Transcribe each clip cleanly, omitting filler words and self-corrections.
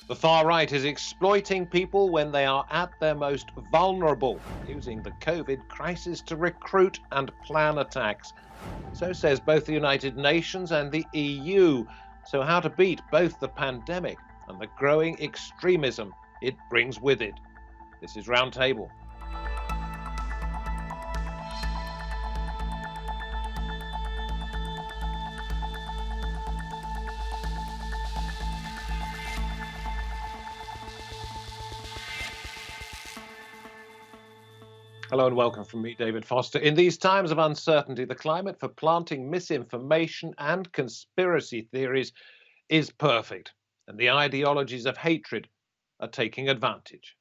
The far right is exploiting people when they are at their most vulnerable, using the COVID crisis to recruit and plan attacks. So says both the United Nations and the EU. So how to beat both the pandemic and the growing extremism it brings with it? This is Roundtable. Hello and welcome from me, David Foster. In these times of uncertainty, the climate for planting misinformation and conspiracy theories is perfect, and the ideologies of hatred are taking advantage.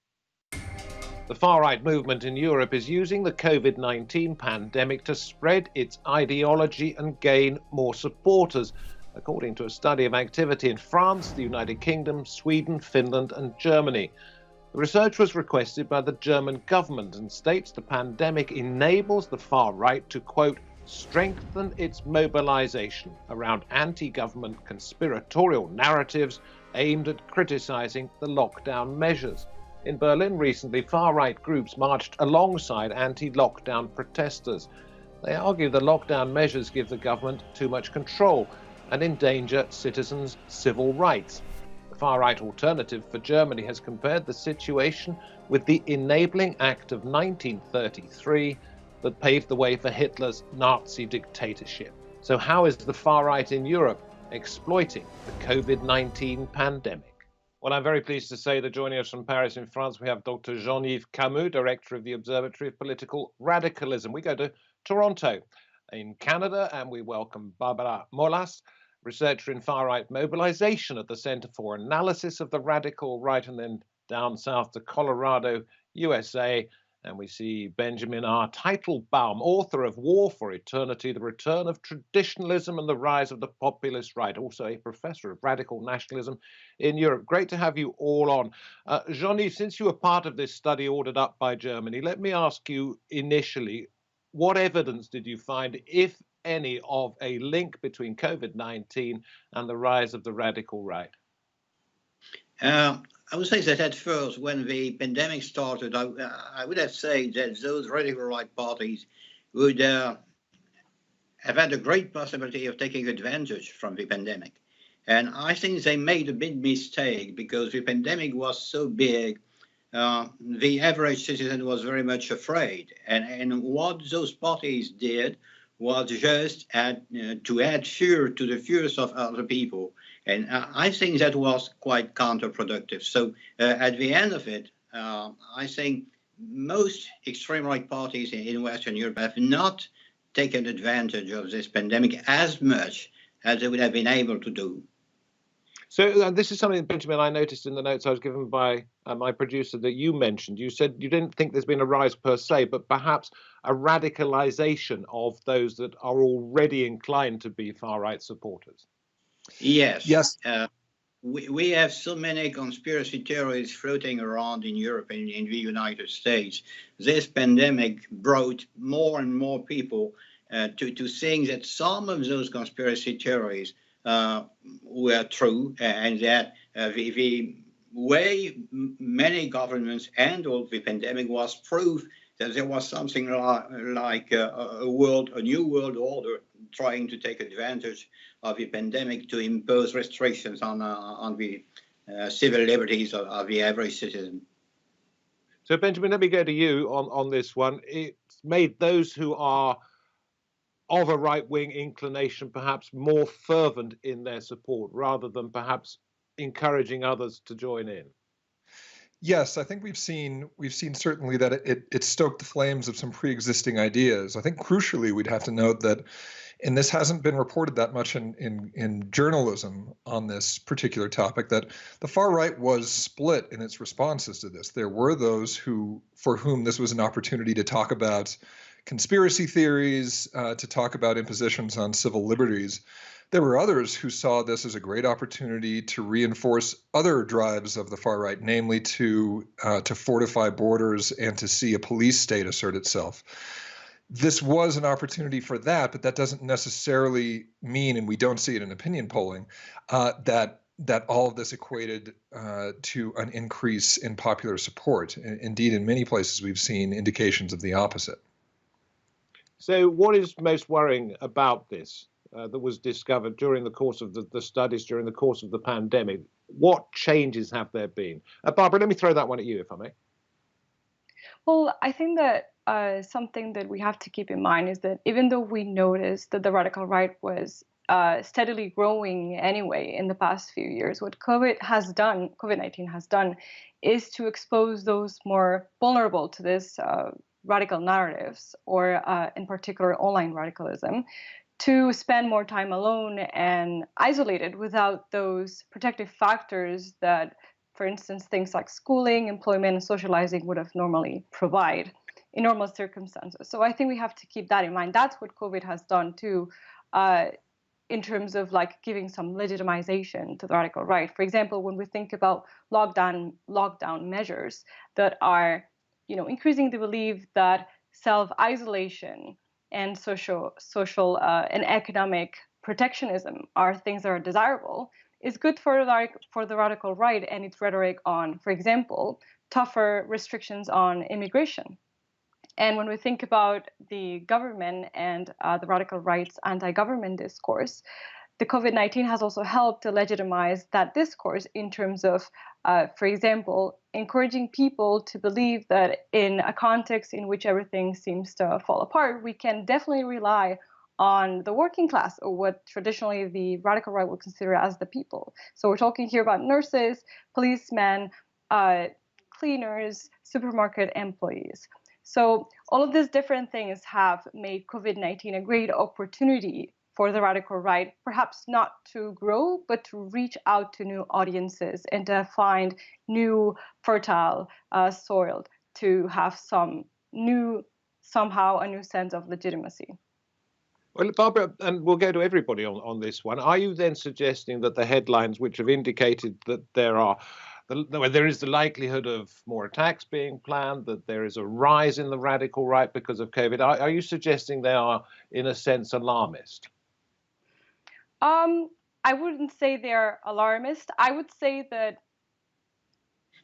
The far-right movement in Europe is using the COVID-19 pandemic to spread its ideology and gain more supporters, according to a study of activity in France, the United Kingdom, Sweden, Finland, and Germany. The research was requested by the German government and states the pandemic enables the far right to, quote, strengthen its mobilization around anti-government conspiratorial narratives aimed at criticizing the lockdown measures. In Berlin recently, far-right groups marched alongside anti-lockdown protesters. They argue the lockdown measures give the government too much control and endanger citizens' civil rights. The far-right Alternative for Germany has compared the situation with the Enabling Act of 1933 that paved the way for Hitler's Nazi dictatorship. So how is the far-right in Europe exploiting the COVID-19 pandemic? Well, I'm very pleased to say that joining us from Paris in France, we have Dr. Jean-Yves Camus, Director of the Observatory of Political Radicalism. We go to Toronto in Canada and we welcome Barbara Molas, researcher in far-right mobilization at the Center for Analysis of the Radical Right, and then down south to Colorado, USA. And we see Benjamin R. Teitelbaum, author of War for Eternity, The Return of Traditionalism and the Rise of the Populist Right, also a professor of radical nationalism in Europe. Great to have you all on. Jean-Yves, since you were part of this study ordered up by Germany, let me ask you initially, what evidence did you find, if any, of a link between COVID-19 and the rise of the radical right? I would say that at first, when the pandemic started, I would have said that those radical right parties would have had a great possibility of taking advantage from the pandemic. And I think they made a big mistake because the pandemic was so big, the average citizen was very much afraid. And what those parties did was just to add fear to the fears of other people. And I think that was quite counterproductive. So at the end of it, I think most extreme right parties in Western Europe have not taken advantage of this pandemic as much as they would have been able to do. So this is something, Benjamin, I noticed in the notes I was given by my producer that you mentioned. You said you didn't think there's been a rise per se, but perhaps a radicalization of those that are already inclined to be far-right supporters. Yes. We have so many conspiracy theories floating around in Europe and in the United States. This pandemic brought more and more people to think that some of those conspiracy theories were true, and that the way many governments handled the pandemic was proof that there was something like a new world order trying to take advantage of the pandemic to impose restrictions on the civil liberties of the average citizen. So, Benjamin, let me go to you on this one. It's made those who are of a right-wing inclination perhaps more fervent in their support rather than perhaps encouraging others to join in. Yes, I think we've seen certainly that it stoked the flames of some pre-existing ideas. I think crucially we'd have to note that, and this hasn't been reported that much in journalism on this particular topic, that the far right was split in its responses to this. There were those for whom this was an opportunity to talk about conspiracy theories, to talk about impositions on civil liberties. There were others who saw this as a great opportunity to reinforce other drives of the far right, namely to fortify borders and to see a police state assert itself. This was an opportunity for that, but that doesn't necessarily mean, and we don't see it in opinion polling, that that all of this equated to an increase in popular support. Indeed, in many places, we've seen indications of the opposite. So what is most worrying about this that was discovered during the course of the studies during the course of the pandemic? What changes have there been? Barbara, let me throw that one at you, if I may. Well, I think that something that we have to keep in mind is that even though we noticed that the radical right was steadily growing anyway in the past few years, what COVID-19 has done, is to expose those more vulnerable to this radical narratives, or in particular online radicalism, to spend more time alone and isolated without those protective factors that, for instance, things like schooling, employment, and socializing would have normally provide in normal circumstances. So I think we have to keep that in mind. That's what COVID has done too, in terms of like giving some legitimization to the radical right. For example, when we think about lockdown measures that are, increasing the belief that self-isolation and social and economic protectionism are things that are desirable, is good for the radical right and its rhetoric on, for example, tougher restrictions on immigration. And when we think about the government and the radical right's anti-government discourse, the COVID-19 has also helped to legitimize that discourse in terms of, for example, encouraging people to believe that in a context in which everything seems to fall apart, we can definitely rely on the working class, or what traditionally the radical right would consider as the people. So we're talking here about nurses, policemen, cleaners, supermarket employees. So all of these different things have made COVID-19 a great opportunity for the radical right, perhaps not to grow, but to reach out to new audiences and to find new fertile soil, to have somehow a new sense of legitimacy. Well, Barbara, and we'll go to everybody on this one. Are you then suggesting that the headlines which have indicated that there is the likelihood of more attacks being planned, that there is a rise in the radical right because of COVID, are you suggesting they are, in a sense, alarmist? I wouldn't say they're alarmist. I would say that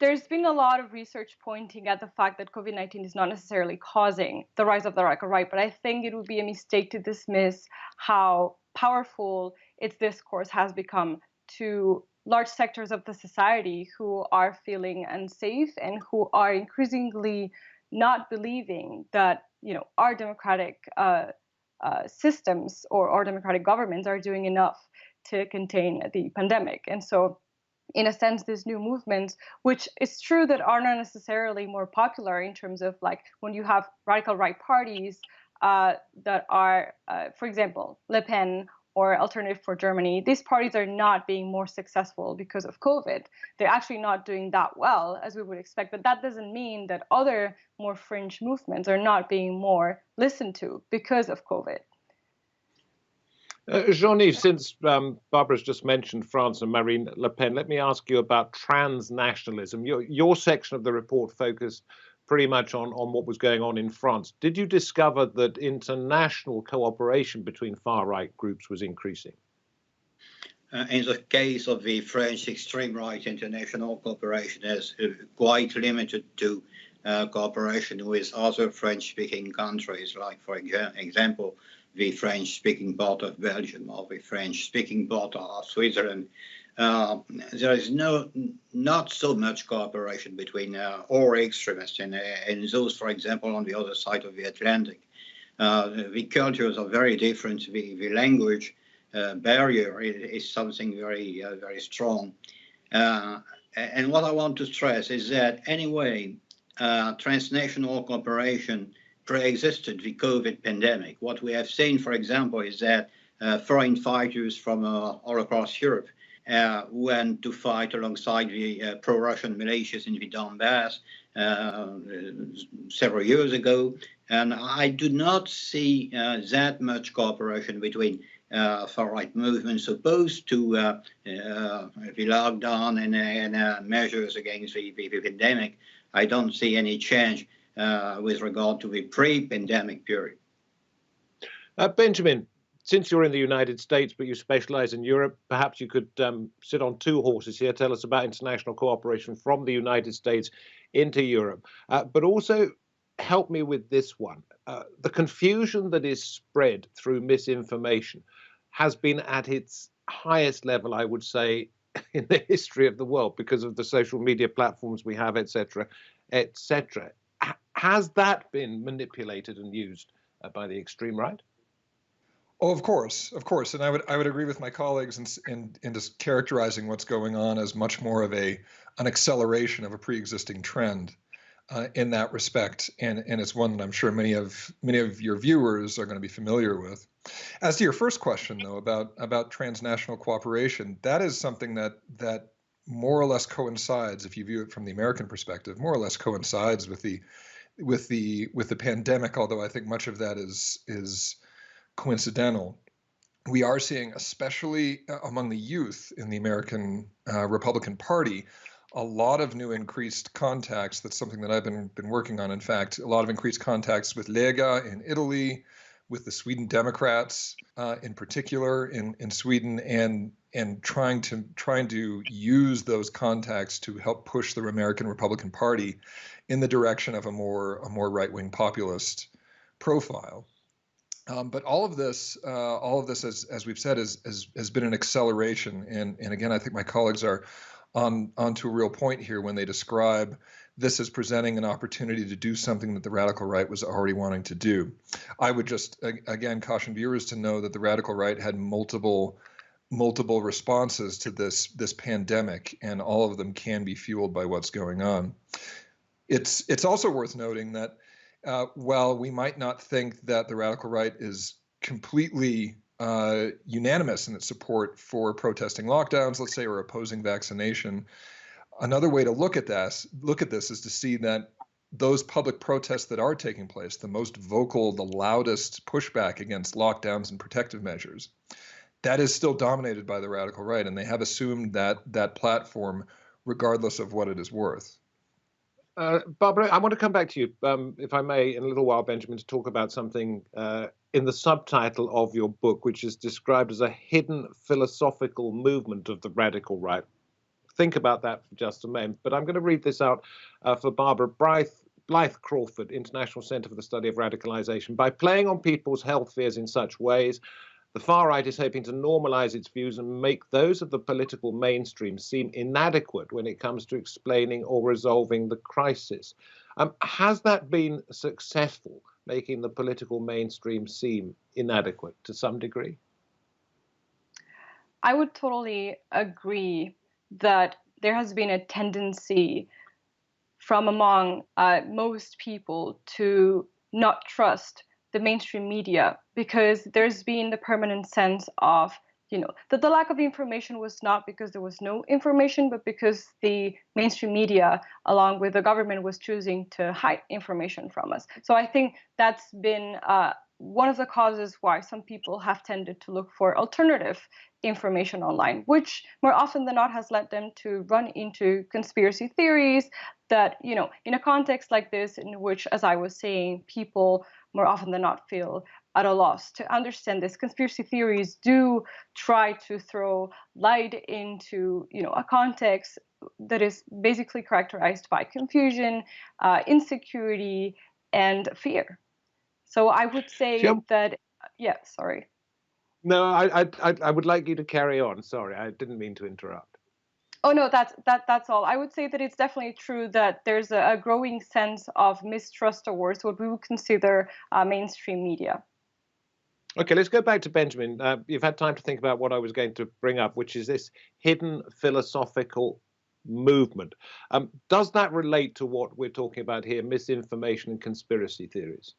there's been a lot of research pointing at the fact that COVID-19 is not necessarily causing the rise of the radical right, but I think it would be a mistake to dismiss how powerful its discourse has become to large sectors of the society who are feeling unsafe and who are increasingly not believing that, our democratic systems or our democratic governments are doing enough to contain the pandemic. And so, in a sense, these new movements, which is true that are not necessarily more popular in terms of like when you have radical right parties that are, for example, Le Pen or Alternative for Germany, these parties are not being more successful because of COVID. They're actually not doing that well as we would expect, but that doesn't mean that other more fringe movements are not being more listened to because of COVID. Jean-Yves, since Barbara's just mentioned France and Marine Le Pen, let me ask you about transnationalism. Your section of the report focused pretty much on what was going on in France. Did you discover that international cooperation between far-right groups was increasing? In the case of the French extreme right, international cooperation is quite limited to cooperation with other French-speaking countries, like, for example, the French-speaking part of Belgium or the French-speaking part of Switzerland. There is not so much cooperation between all extremists and those, for example, on the other side of the Atlantic. The cultures are very different. The language barrier is something very, very strong. And what I want to stress is that anyway, transnational cooperation pre-existed the COVID pandemic. What we have seen, for example, is that foreign fighters from all across Europe went to fight alongside the pro-Russian militias in the Donbass several years ago. And I do not see that much cooperation between far-right movements opposed to the lockdown and measures against the pandemic. I don't see any change with regard to the pre-pandemic period. Benjamin, since you're in the United States, but you specialize in Europe, perhaps you could sit on two horses here. Tell us about international cooperation from the United States into Europe, but also help me with this one. The confusion that is spread through misinformation has been at its highest level, I would say, in the history of the world because of the social media platforms we have, etc., etc. Has that been manipulated and used by the extreme right? Oh, of course, and I would agree with my colleagues in just characterizing what's going on as much more of an acceleration of a pre-existing trend in that respect, and it's one that I'm sure many of your viewers are going to be familiar with. As to your first question, though, about transnational cooperation, that is something that more or less coincides, if you view it from the American perspective, more or less coincides with the pandemic. Although I think much of that is coincidental. We are seeing, especially among the youth in the American Republican Party, a lot of new increased contacts. That's something that I've been working on. In fact, a lot of increased contacts with Lega in Italy, with the Sweden Democrats in particular in Sweden, and trying to use those contacts to help push the American Republican Party in the direction of a more right-wing populist profile. But all of this, as we've said, has been an acceleration. And again, I think my colleagues are onto a real point here when they describe this as presenting an opportunity to do something that the radical right was already wanting to do. I would just, again, caution viewers to know that the radical right had multiple responses to this pandemic, and all of them can be fueled by what's going on. It's also worth noting that while we might not think that the radical right is completely unanimous in its support for protesting lockdowns, let's say, or opposing vaccination, another way to look at this is to see that those public protests that are taking place, the most vocal, the loudest pushback against lockdowns and protective measures, that is still dominated by the radical right, and they have assumed that platform regardless of what it is worth. Barbara, I want to come back to you, if I may, in a little while, Benjamin, to talk about something in the subtitle of your book, which is described as a hidden philosophical movement of the radical right. Think about that for just a moment. But I'm going to read this out for Barbara. Blythe Crawford, International Center for the Study of Radicalization. By playing on people's health fears in such ways, the far right is hoping to normalize its views and make those of the political mainstream seem inadequate when it comes to explaining or resolving the crisis. Has that been successful, making the political mainstream seem inadequate to some degree? I would totally agree that there has been a tendency from among most people to not trust the mainstream media, because there's been the permanent sense of, that the lack of information was not because there was no information, but because the mainstream media, along with the government, was choosing to hide information from us. So I think that's been one of the causes why some people have tended to look for alternative information online, which more often than not has led them to run into conspiracy theories that, in a context like this, in which, as I was saying, people more often than not feel at a loss to understand this. Conspiracy theories do try to throw light into, a context that is basically characterized by confusion, insecurity, and fear. So I would say that, yeah, sorry. No, I would like you to carry on. Sorry, I didn't mean to interrupt. Oh, no, that's all. I would say that it's definitely true that there's a growing sense of mistrust towards what we would consider mainstream media. Okay, let's go back to Benjamin. You've had time to think about what I was going to bring up, which is this hidden philosophical movement. Does that relate to what we're talking about here, misinformation and conspiracy theories?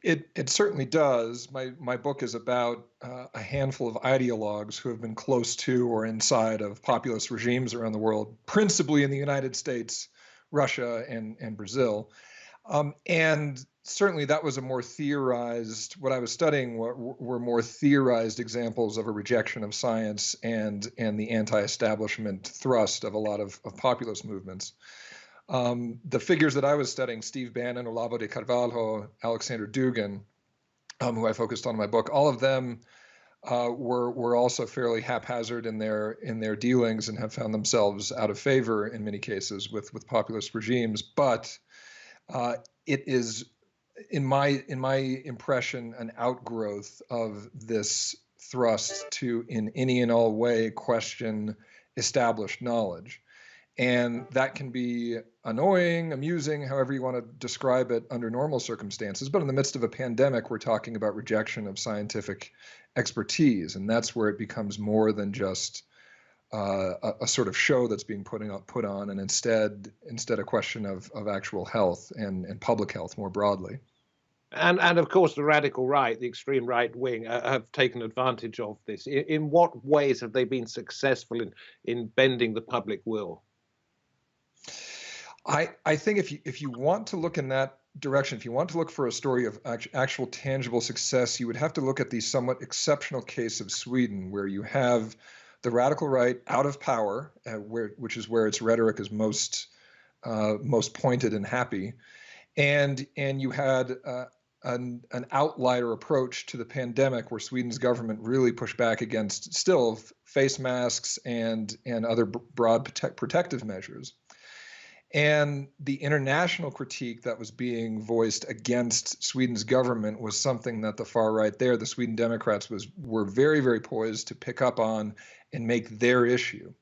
It certainly does. My book is about a handful of ideologues who have been close to or inside of populist regimes around the world, principally in the United States, Russia, and Brazil. And certainly that was a more theorized, what I was studying were more theorized examples of a rejection of science and the anti-establishment thrust of a lot of populist movements. The figures that I was studying, Steve Bannon, Olavo de Carvalho, Alexander Dugin, who I focused on in my book, all of them were also fairly haphazard in their dealings and have found themselves out of favor in many cases with populist regimes. But it is, in my impression, an outgrowth of this thrust to, in any and all way, question established knowledge. And that can be annoying, amusing, however you want to describe it under normal circumstances. But in the midst of a pandemic, we're talking about rejection of scientific expertise. And that's where it becomes more than just a sort of show that's being put on, and instead a question of actual health and public health more broadly. And of course, the radical right, the extreme right wing, have taken advantage of this. In what ways have they been successful in bending the public will? I think if you want to look in that direction, if you want to look for a story of actual tangible success, you would have to look at the somewhat exceptional case of Sweden, where you have the radical right out of power, which is where its rhetoric is most pointed and happy, and you had an outlier approach to the pandemic, where Sweden's government really pushed back against still face masks and other broad protective measures. And the international critique that was being voiced against Sweden's government was something that the far right there, the Sweden Democrats, were very, very poised to pick up on and make their issue.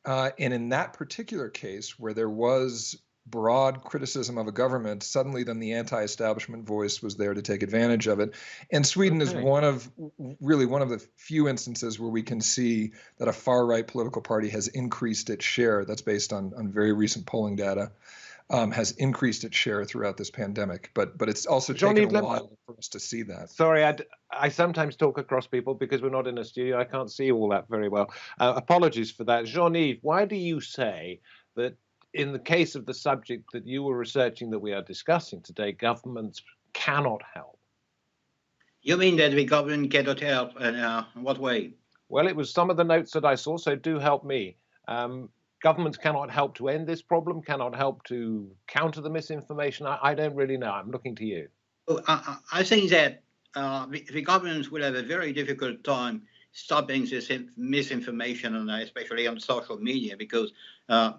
And in that particular case, where there was broad criticism of a government, suddenly then the anti-establishment voice was there to take advantage of it. And Sweden is one of the few instances where we can see that a far-right political party has increased its share. That's based on very recent polling data, has increased its share throughout this pandemic. But it's also taken a while for us to see that. Sorry, I sometimes talk across people because we're not in a studio. I can't see all that very well. Apologies for that. Jean-Yves, why do you say that in the case of the subject that you were researching that we are discussing today, governments cannot help? You mean that the government cannot help? In what way? Well, it was some of the notes that I saw, so do help me. Governments cannot help to end this problem, cannot help to counter the misinformation. I don't really know. I'm looking to you. I think that the governments will have a very difficult time stopping this misinformation, and especially on social media, because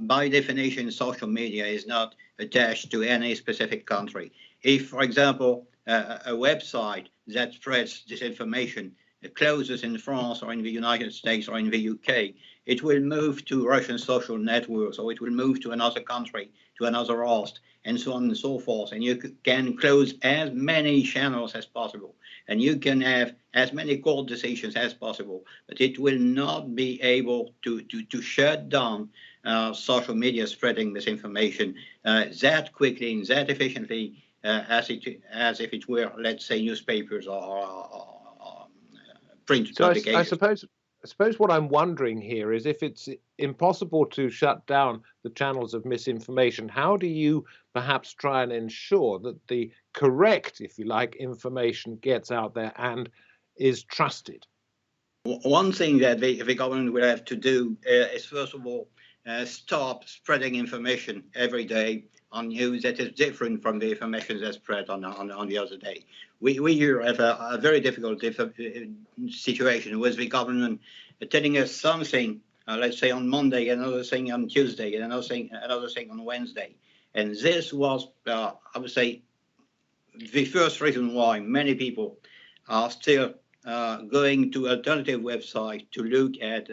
by definition, social media is not attached to any specific country. If, for example, a website that spreads disinformation closes in France or in the United States or in the UK, it will move to Russian social networks, or it will move to another country, to another host, and so on and so forth. And you can close as many channels as possible, and you can have as many court decisions as possible, but it will not be able to shut down social media spreading misinformation that quickly and that efficiently as if it were, let's say, newspapers or print publications. I suppose what I'm wondering here is, if it's impossible to shut down the channels of misinformation, how do you perhaps try and ensure that the correct, if you like, information gets out there and is trusted? One thing that the government will have to do is, first of all, stop spreading information every day on news that is different from the information that's spread on the other day. We here have a very difficult situation with the government telling us something, let's say on Monday, another thing on Tuesday, and another thing on Wednesday. And this was, I would say, the first reason why many people are still going to alternative websites to look at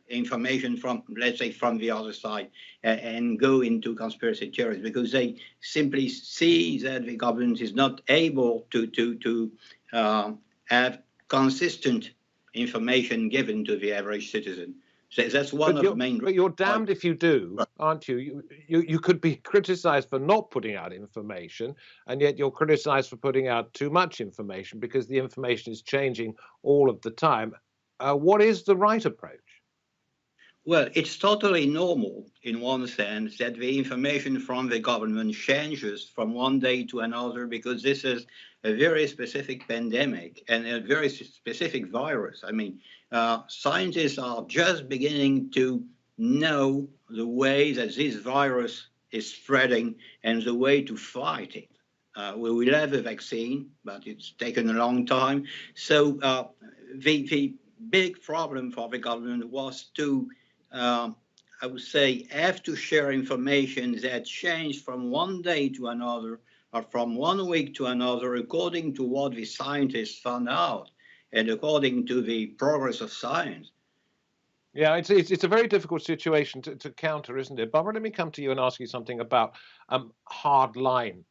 information from, let's say, from the other side, and go into conspiracy theories, because they simply see that the government is not able to have consistent information given to the average citizen. So that's one of the main. But you're damned if you do, aren't you? You could be criticized for not putting out information, and yet you're criticized for putting out too much information, because the information is changing all of the time. What is the right approach? Well, it's totally normal in one sense that the information from the government changes from one day to another, because this is a very specific pandemic and a very specific virus. I mean, scientists are just beginning to know the way that this virus is spreading and the way to fight it. We will have a vaccine, but it's taken a long time. So the big problem for the government was to, I would say, have to share information that changed from one day to another or from 1 week to another according to what the scientists found out and according to the progress of science. Yeah, it's a very difficult situation to counter, isn't it? Barbara, let me come to you and ask you something about hardline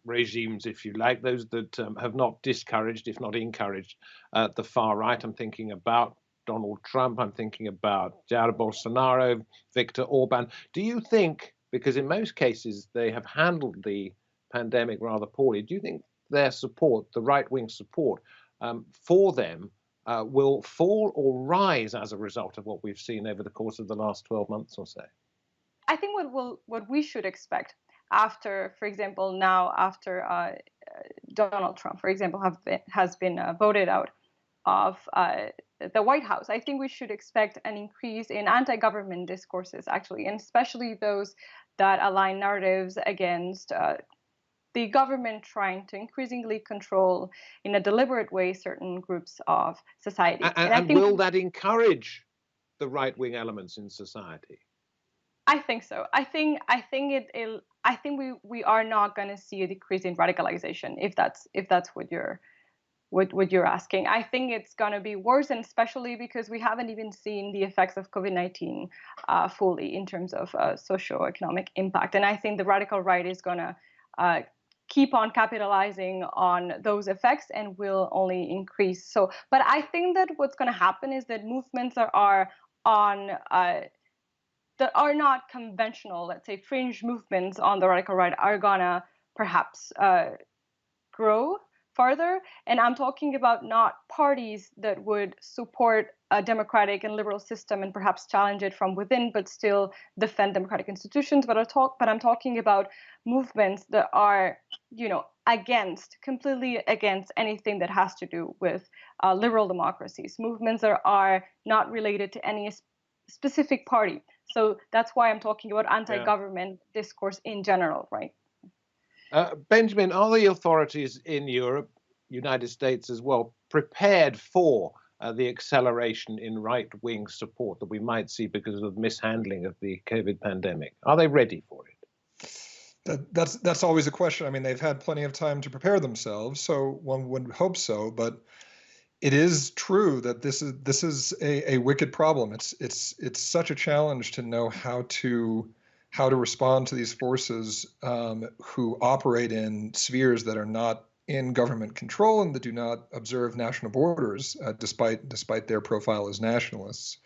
regimes, if you like, those that have not discouraged, if not encouraged, the far right. I'm thinking about Donald Trump. I'm thinking about Jair Bolsonaro, Viktor Orban. Do you think, because in most cases they have handled the pandemic rather poorly, do you think their support, the right-wing support for them, will fall or rise as a result of what we've seen over the course of the last 12 months or so? I think what we should expect after, for example, now after Donald Trump, for example, has been voted out of the White House, I think we should expect an increase in anti-government discourses, actually, and especially those that align narratives against the government trying to increasingly control in a deliberate way certain groups of society. And I think, will that encourage the right-wing elements in society? I think so. I think we are not going to see a decrease in radicalization, if that's what you're asking. I think it's going to be worse, and especially because we haven't even seen the effects of COVID-19 fully in terms of socioeconomic impact. And I think the radical right is going to keep on capitalizing on those effects and will only increase. So, but I think that what's going to happen is that movements that are not conventional, let's say fringe movements on the radical right, are gonna perhaps grow further. And I'm talking about not parties that would support a democratic and liberal system and perhaps challenge it from within, but still defend democratic institutions. But I'm talking about movements that are, completely against anything that has to do with liberal democracies. Movements that are not related to any specific party. So that's why I'm talking about anti-government discourse in general, right? Benjamin, are the authorities in Europe, United States as well, prepared for the acceleration in right-wing support that we might see because of mishandling of the COVID pandemic? Are they ready for it? That's always a question. I mean, they've had plenty of time to prepare themselves, so one would hope so. But it is true that this is a wicked problem. It's such a challenge to know how to respond to these forces who operate in spheres that are not in government control and that do not observe national borders, despite their profile as nationalists.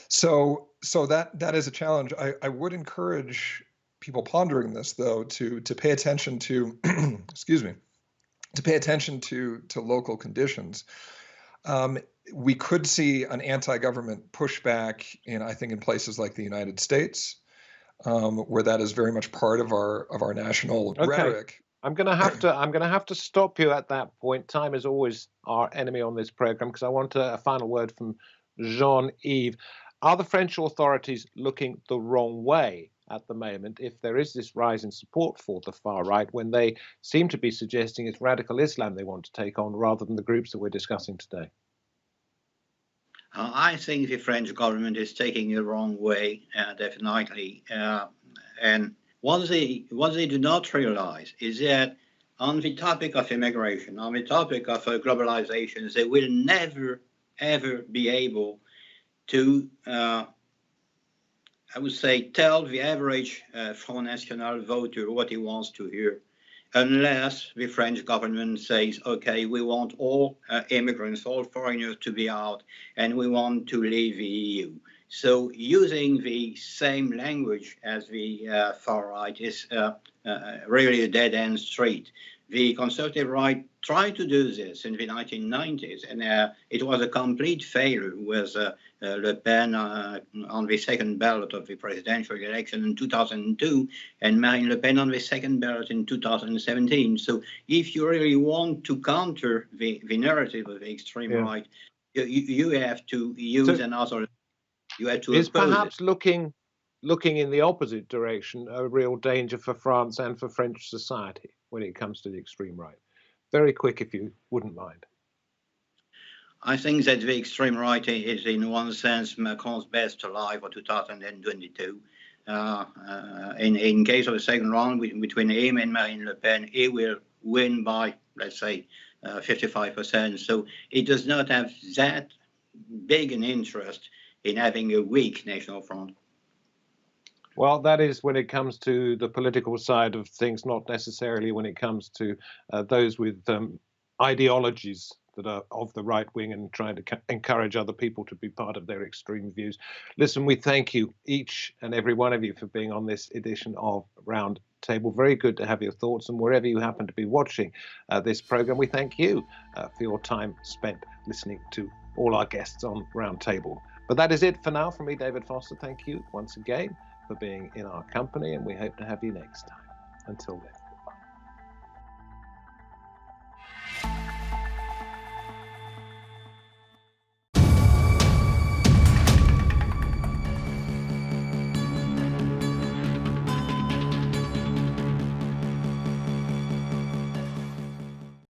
So that is a challenge. I would encourage people pondering this, though, to pay attention to excuse me, to pay attention to local conditions. We could see an anti-government pushback I think in places like the United States, where that is very much part of our national rhetoric. I'm going to have to stop you at that point. Time is always our enemy on this program, because I want a final word from Jean-Yves. Are the French authorities looking the wrong way at the moment if there is this rise in support for the far right, when they seem to be suggesting it's radical Islam they want to take on rather than the groups that we're discussing today? I think the French government is taking the wrong way, definitely. And what they do not realize is that on the topic of immigration, on the topic of globalization, they will never, ever be able to, I would say, tell the average Front National voter what he wants to hear, unless the French government says, okay, we want all immigrants, all foreigners to be out, and we want to leave the EU. So using the same language as the far right is really a dead-end street. The conservative right tried to do this in the 1990s, and it was a complete failure with Le Pen on the second ballot of the presidential election in 2002, and Marine Le Pen on the second ballot in 2017. So if you really want to counter the narrative of the extreme right, you have to use another. You have to is perhaps it. looking in the opposite direction a real danger for France and for French society? when it comes to the extreme right? Very quick, if you wouldn't mind. I think that the extreme right is, in one sense, Macron's best alive for 2022. In case of a second round between him and Marine Le Pen, he will win by, let's say, 55%. So he does not have that big an interest in having a weak national front. Well, that is when it comes to the political side of things, not necessarily when it comes to those with ideologies that are of the right wing and trying to encourage other people to be part of their extreme views. Listen, we thank you, each and every one of you, for being on this edition of Roundtable. Very good to have your thoughts, and wherever you happen to be watching this program, we thank you for your time spent listening to all our guests on Roundtable. But that is it for now from me, David Foster. Thank you once again for being in our company, and we hope to have you next time. Until then.